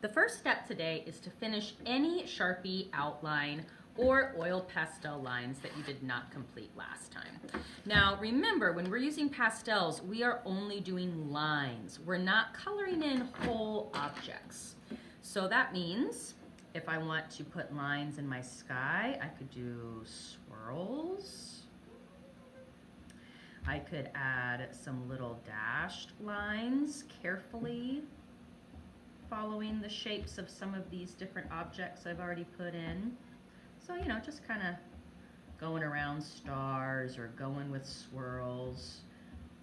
The first step today is to finish any Sharpie outline or oil pastel lines that you did not complete last time. Now remember, when we're using pastels, we are only doing lines. We're not coloring in whole objects. So that means if I want to put lines in my sky, I could do swirls. I could add some little dashed lines carefully, following the shapes of some of these different objects I've already put in. So, you know, just kind of going around stars or going with swirls.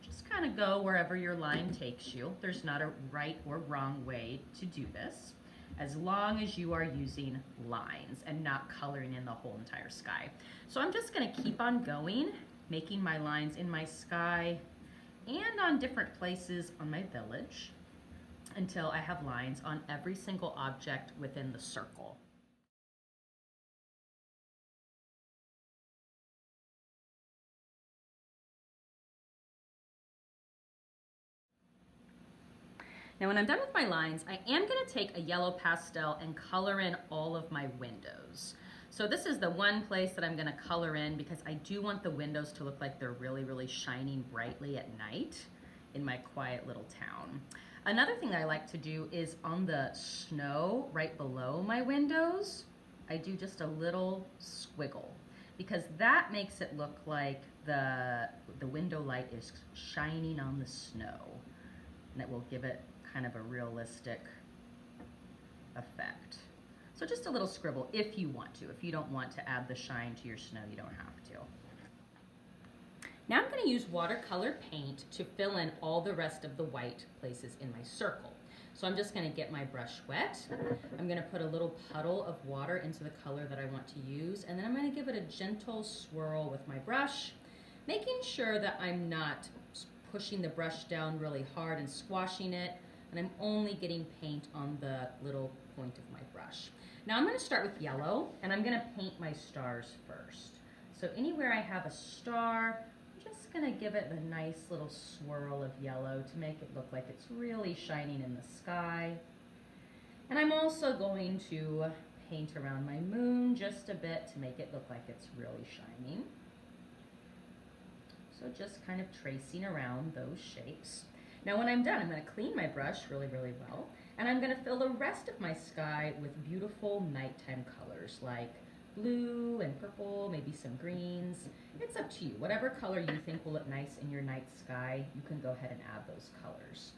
Just kind of go wherever your line takes you. There's not a right or wrong way to do this, as long as you are using lines and not coloring in the whole entire sky. So I'm just going to keep on going, making my lines in my sky and on different places on my village, until I have lines on every single object within the circle. Now when I'm done with my lines, I am going to take a yellow pastel and color in all of my windows. So this is the one place that I'm going to color in because I do want the windows to look like they're really, really shining brightly at night in my quiet little town. Another thing I like to do is on the snow right below my windows, I do just a little squiggle because that makes it look like the window light is shining on the snow, and it will give it kind of a realistic effect. So just a little scribble if you want to. If you don't want to add the shine to your snow, you don't have to. Now I'm going to use watercolor paint to fill in all the rest of the white places in my circle. So I'm just going to get my brush wet. I'm going to put a little puddle of water into the color that I want to use, and then I'm going to give it a gentle swirl with my brush, making sure that I'm not pushing the brush down really hard and squashing it, and I'm only getting paint on the little point of my brush. Now I'm going to start with yellow, and I'm going to paint my stars first. So anywhere I have a star, I'm going to give it a nice little swirl of yellow to make it look like it's really shining in the sky. And I'm also going to paint around my moon just a bit to make it look like it's really shining. So just kind of tracing around those shapes. Now when I'm done, I'm going to clean my brush really, really well, and I'm going to fill the rest of my sky with beautiful nighttime colors like blue and purple, maybe some greens. It's up to you. Whatever color you think will look nice in your night sky, you can go ahead and add those colors.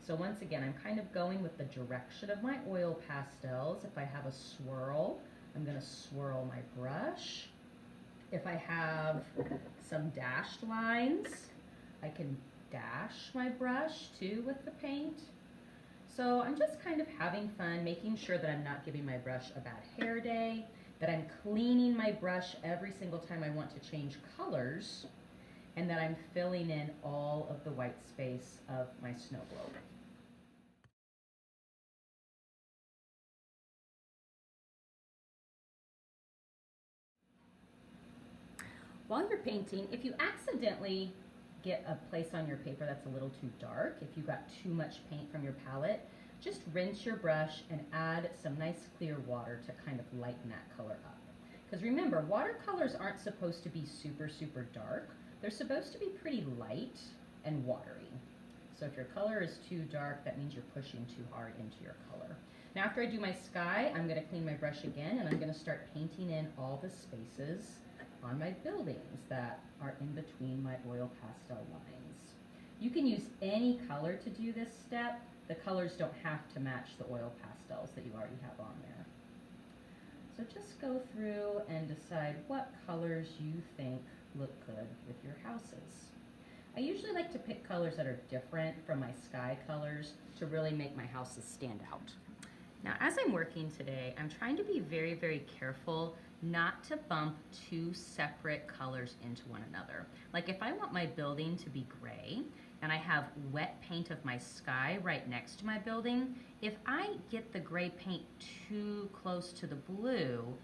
So once again, I'm kind of going with the direction of my oil pastels. If I have a swirl, I'm going to swirl my brush. If I have some dashed lines, I can dash my brush too with the paint. So I'm just kind of having fun, making sure that I'm not giving my brush a bad hair day, that I'm cleaning my brush every single time I want to change colors, and that I'm filling in all of the white space of my snow globe. While you're painting, if you accidentally get a place on your paper that's a little too dark, if you got too much paint from your palette, just rinse your brush and add some nice clear water to kind of lighten that color up. Because remember, watercolors aren't supposed to be super, super dark. They're supposed to be pretty light and watery. So if your color is too dark, that means you're pushing too hard into your color. Now after I do my sky, I'm going to clean my brush again, and I'm going to start painting in all the spaces on my buildings that are in between my oil pastel lines. You can use any color to do this step. The colors don't have to match the oil pastels that you already have on there. So just go through and decide what colors you think look good with your houses. I usually like to pick colors that are different from my sky colors to really make my houses stand out. Now as I'm working today, I'm trying to be very, very careful not to bump two separate colors into one another. Like if I want my building to be gray and I have wet paint of my sky right next to my building, if I get the gray paint too close to the blue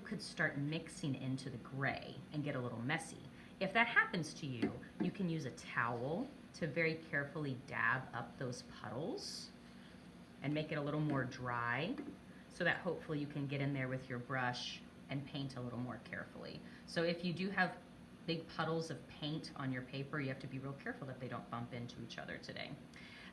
could start mixing into the gray and get a little messy. If that happens to you, you can use a towel to very carefully dab up those puddles and make it a little more dry so that hopefully you can get in there with your brush and paint a little more carefully. So if you do have big puddles of paint on your paper, you have to be real careful that they don't bump into each other today.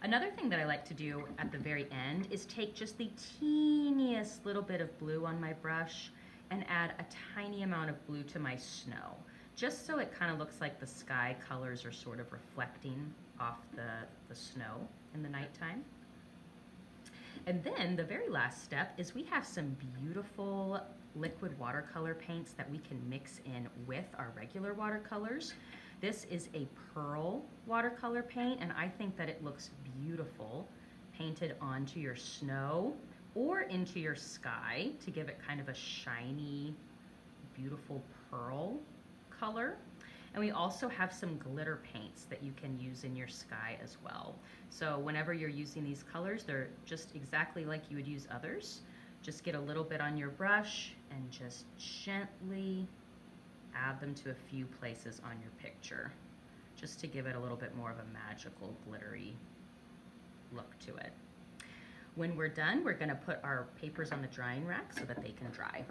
Another thing that I like to do at the very end is take just the teeniest little bit of blue on my brush and add a tiny amount of blue to my snow, just so it kind of looks like the sky colors are sort of reflecting off the snow in the nighttime. And then the very last step is we have some beautiful liquid watercolor paints that we can mix in with our regular watercolors. This is a pearl watercolor paint, and I think that it looks beautiful painted onto your snow or into your sky to give it kind of a shiny, beautiful pearl color. And we also have some glitter paints that you can use in your sky as well. So whenever you're using these colors, they're just exactly like you would use others. Just get a little bit on your brush and just gently add them to a few places on your picture, just to give it a little bit more of a magical, glittery look to it. When we're done, we're gonna put our papers on the drying rack so that they can dry.